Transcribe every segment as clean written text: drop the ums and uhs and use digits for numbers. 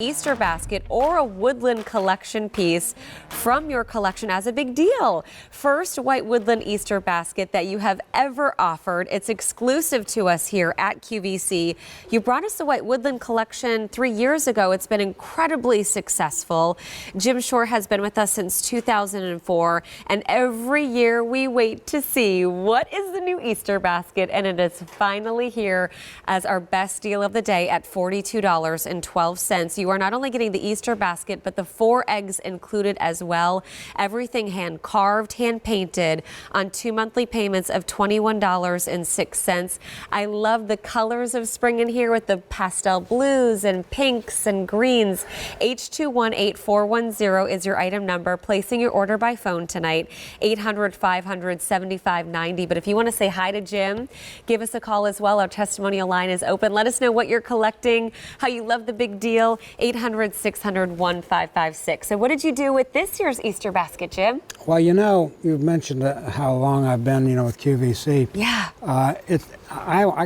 Easter basket or a woodland collection piece from your collection as a big deal. First White Woodland Easter basket that you have ever offered. It's exclusive to us here at QVC. You brought us the White Woodland collection 3 years ago. It's been incredibly successful. Jim Shore has been with us since 2004, and every year we wait to see what is the new Easter basket, and it is finally here as our best deal of the day at $42.12. You are not only getting the Easter basket, but the 4 eggs included as well. Everything hand carved, hand painted on 2 monthly payments of $21.06. I love the colors of spring in here with the pastel blues and pinks and greens. H218410 is your item number. Placing your order by phone tonight, 800-500-7590. But if you want to say hi to Jim, give us a call as well. Our testimonial line is open. Let us know what you're collecting, how you love the big deal. 800-600-1556. So what did you do with this year's Easter basket, Jim? Well, you know, you've mentioned how long I've been, with QVC. Yeah. I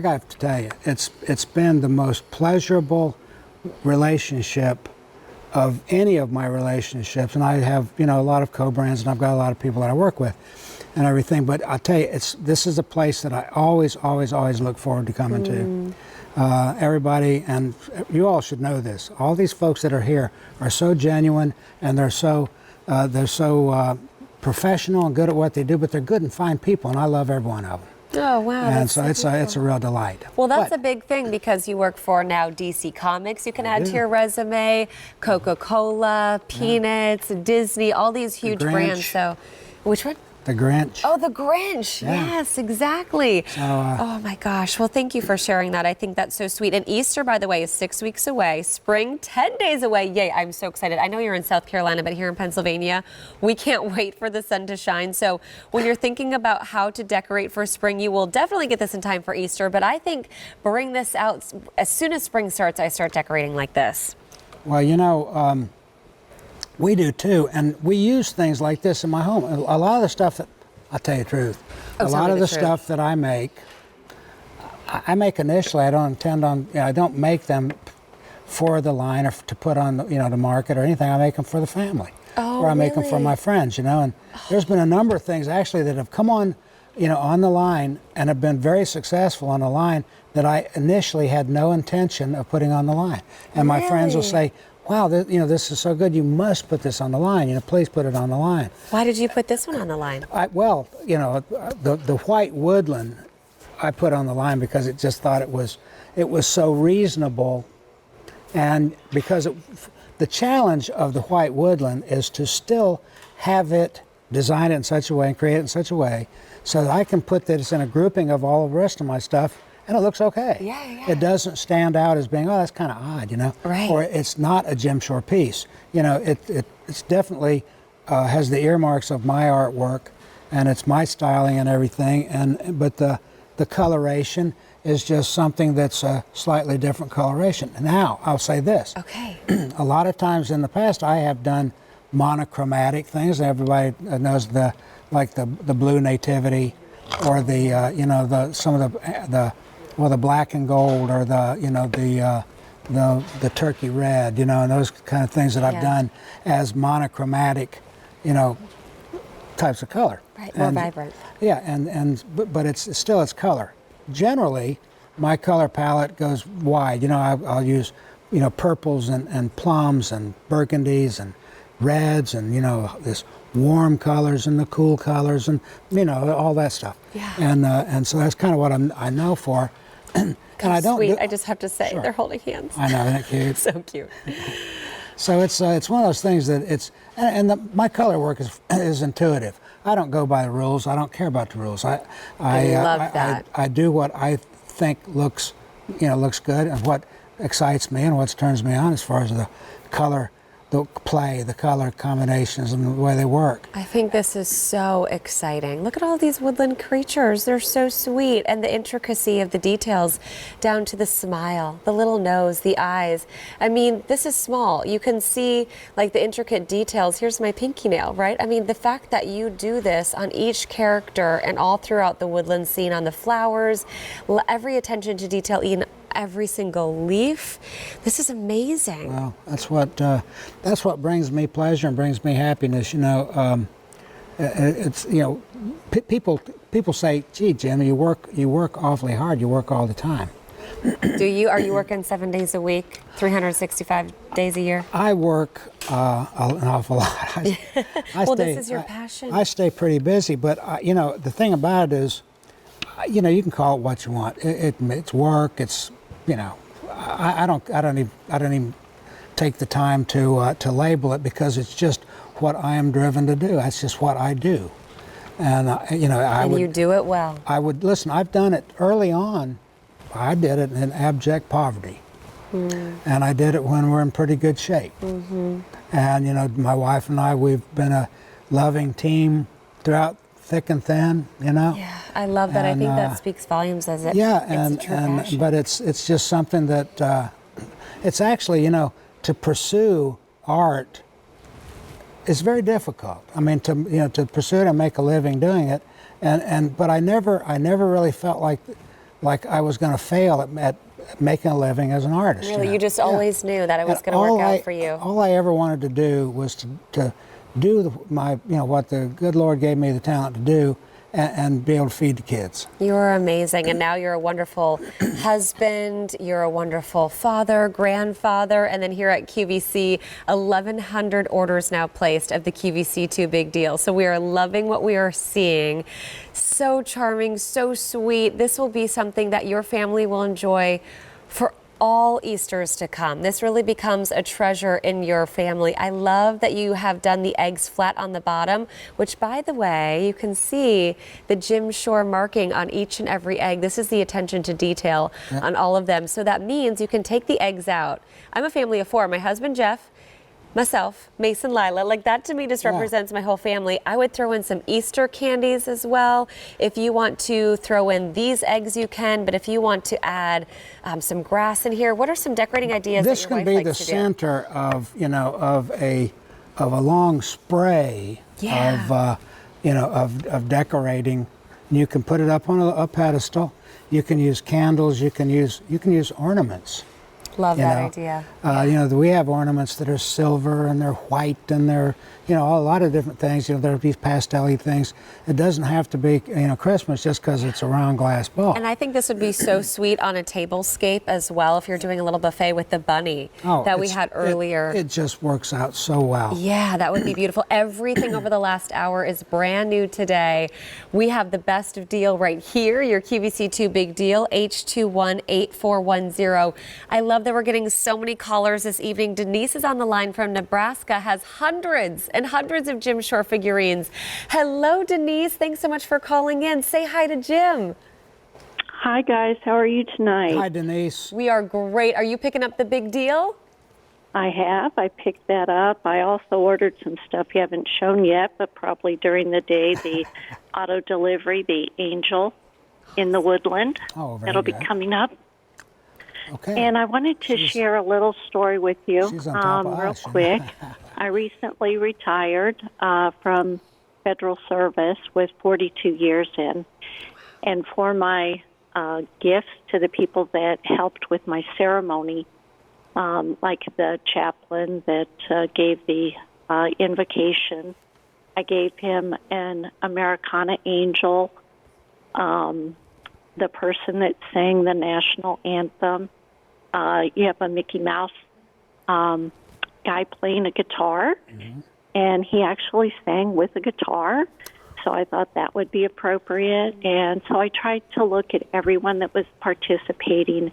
got to tell you, it's been the most pleasurable relationship of any of my relationships, and I have, a lot of co-brands, and I've got a lot of people that I work with and everything, but I'll tell you, this is a place that I always look forward to coming to. Everybody, and you all should know this, all these folks that are here are so genuine, and they're so professional and good at what they do, but they're good and fine people, and I love every one of them. Oh, wow. And so it's a real delight. Well, that's a big thing because you work for now DC Comics. You can add to your resume, Coca-Cola, Peanuts, Disney, all these huge brands. So, which one? The Grinch. Oh, the Grinch. Yeah. Yes, exactly. So, oh my gosh. Well, thank you for sharing that. I think that's so sweet. And Easter, by the way, is 6 weeks away. Spring, 10 days away. Yay, I'm so excited. I know you're in South Carolina, but here in Pennsylvania, we can't wait for the sun to shine. So when you're thinking about how to decorate for spring, you will definitely get this in time for Easter. But I think bring this out as soon as spring starts, I start decorating like this. Well, we do too, and we use things like this in my home. A lot of the stuff that, I'll tell you the truth, a lot of the stuff that I make initially, I don't intend on, I don't make them for the line or to put on, the market or anything. I make them for the family. Oh, or I make them for my friends, and there's been a number of things actually that have come on, on the line and have been very successful on the line that I initially had no intention of putting on the line. And my friends will say, wow, this is so good, you must put this on the line, please put it on the line. Why did you put this one on the line? The White Woodland I put on the line because it just thought it was so reasonable, and because the challenge of the White Woodland is to still have it, design it in such a way and create it in such a way so that I can put this in a grouping of all the rest of my stuff, and it looks okay. Yeah. It doesn't stand out as being, oh, that's kind of odd, Right. Or it's not a Jim Shore piece. It's definitely has the earmarks of my artwork, and it's my styling and everything. But the coloration is just something that's a slightly different coloration. Now, I'll say this. Okay. A lot of times in the past, I have done monochromatic things. Everybody knows the blue nativity, or some of the black and gold, or the turkey red, and those kind of things that I've done as monochromatic, types of color. Right, more vibrant. Yeah, but it's still its color. Generally, my color palette goes wide. I'll use, purples and plums and burgundies and reds and, this warm colors and the cool colors and, all that stuff. Yeah. And so that's kind of what I know for. And I don't. Sweet. I just have to say, they're holding hands. I know, isn't it cute? So cute. So it's one of those things that my color work is intuitive. I don't go by the rules. I don't care about the rules. I love that. I do what I think looks good and what excites me and what turns me on as far as the color, the play, the color combinations and the way they work. I think this is so exciting. Look at all these woodland creatures. They're so sweet. And the intricacy of the details down to the smile, the little nose, the eyes. I mean, this is small. You can see like the intricate details. Here's my pinky nail, right? I mean, the fact that you do this on each character and all throughout the woodland scene, on the flowers, every attention to detail, every single leaf. This is amazing. Well, that's what brings me pleasure and brings me happiness. It's people say, "Gee, Jim, you work awfully hard. You work all the time." Do you? Are you working 7 days a week, 365 days a year? I work an awful lot. This is your passion. I stay pretty busy, but the thing about it is, you can call it what you want. It's work. It's I don't even take the time to label it, because it's just what I am driven to do. That's just what I do, and you do it well. I would listen. I've done it early on. I did it in abject poverty, and I did it when we're in pretty good shape. And my wife and I, we've been a loving team throughout thick and thin. Yeah, I love that. I think that speaks volumes as it. Yeah, it's a true passion. but it's just something that it's actually to pursue art is very difficult. I mean, to pursue it and make a living doing it, but I never really felt like I was going to fail at making a living as an artist. Really, you just always knew that it was going to work out for you. All I ever wanted to do was to do what the good Lord gave me the talent to do, and be able to feed the kids. You're amazing, and now you're a wonderful husband, you're a wonderful father, grandfather, and then here at QVC, 1,100 orders now placed of the QVC 2 Big Deal. So we are loving what we are seeing. So charming, so sweet. This will be something that your family will enjoy for all Easters to come. This really becomes a treasure in your family. I love that you have done the eggs flat on the bottom, which, by the way, you can see the Jim Shore marking on each and every egg. This is the attention to detail on all of them. So that means you can take the eggs out. I'm a family of 4. My husband, Jeff, myself, Mason, Lila, like that to me just represents my whole family. I would throw in some Easter candies as well. If you want to throw in these eggs, you can, but if you want to add some grass in here, what are some decorating ideas this that your wife can be the likes to do? center of of a long spray of decorating. You can put it up on a pedestal. You can use candles. You can use ornaments. Love that idea. We have ornaments that are silver and they're white and they're, a lot of different things. There'll be pastel-y things. It doesn't have to be, Christmas just because it's a round glass ball. And I think this would be so sweet on a tablescape as well if you're doing a little buffet with the bunny that we had earlier. It just works out so well. Yeah, that would be beautiful. Everything over the last hour is brand new today. We have the best of deal right here, your QVC 2 Big Deal, H218410. I love that we're getting so many callers this evening. Denise is on the line from Nebraska, has hundreds and hundreds of Jim Shore figurines. Hello, Denise. Thanks so much for calling in. Say hi to Jim. Hi, guys. How are you tonight? Hi, Denise. We are great. Are you picking up the Big Deal? I have. I picked that up. I also ordered some stuff you haven't shown yet, but probably during the day, the auto delivery, the angel in the woodland. Oh, very That'll good. be coming up. Okay. And I wanted to share a little story with you She's on top of real us. quick. I recently retired from federal service with 42 years in. And for my gifts to the people that helped with my ceremony, like the chaplain that gave the invocation, I gave him an Americana angel, the person that sang the national anthem. You have a Mickey Mouse guy playing a guitar, and he actually sang with a guitar. So I thought that would be appropriate. And so I tried to look at everyone that was participating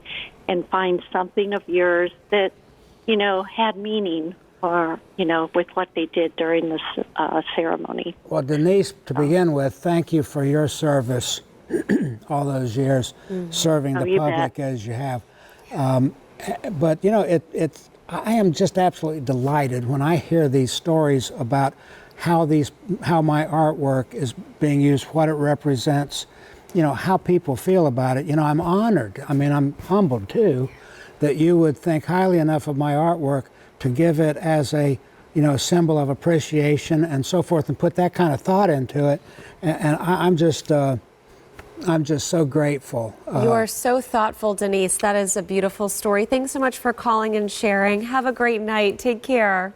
and find something of yours that, had meaning or, with what they did during the ceremony. Well, Denise, to begin with, thank you for your service all those years, serving the public as you have. But, I am just absolutely delighted when I hear these stories about how my artwork is being used, what it represents, how people feel about it. I'm honored. I mean, I'm humbled too, that you would think highly enough of my artwork to give it as a symbol of appreciation and so forth, and put that kind of thought into it. And I'm just I'm just so grateful. You are so thoughtful, Denise. That is a beautiful story. Thanks so much for calling and sharing. Have a great night. Take care.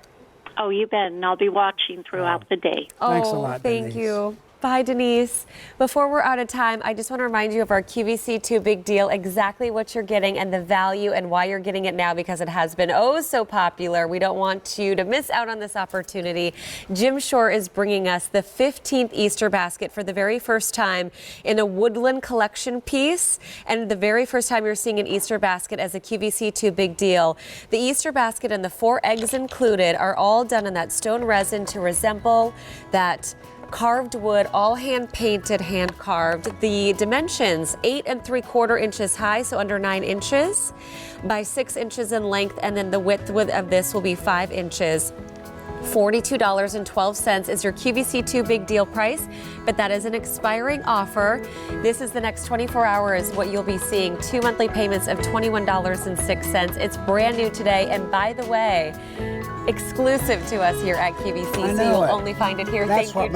Oh, you bet, and I'll be watching throughout the day. Thanks a lot, Thank Denise. you. Bye, Denise. Before we're out of time, I just want to remind you of our QVC 2 Big Deal, exactly what you're getting and the value and why you're getting it now, because it has been oh so popular. We don't want you to miss out on this opportunity. Jim Shore is bringing us the 15th Easter basket for the very first time in a Woodland Collection piece, and the very first time you're seeing an Easter basket as a QVC 2 Big Deal. The Easter basket and the 4 eggs included are all done in that stone resin to resemble that carved wood, all hand painted, hand carved. The dimensions 8 3/4 inches high, so under 9 inches, by 6 inches in length, and then the width of this will be 5 inches. $42.12 is your QVC 2 Big Deal price, but that is an expiring offer. This is the next 24 hours what you'll be seeing. 2 monthly payments of $21.06. It's brand new today, and by the way, exclusive to us here at QVC, so you'll only find it here. That's Thank you, what Jim.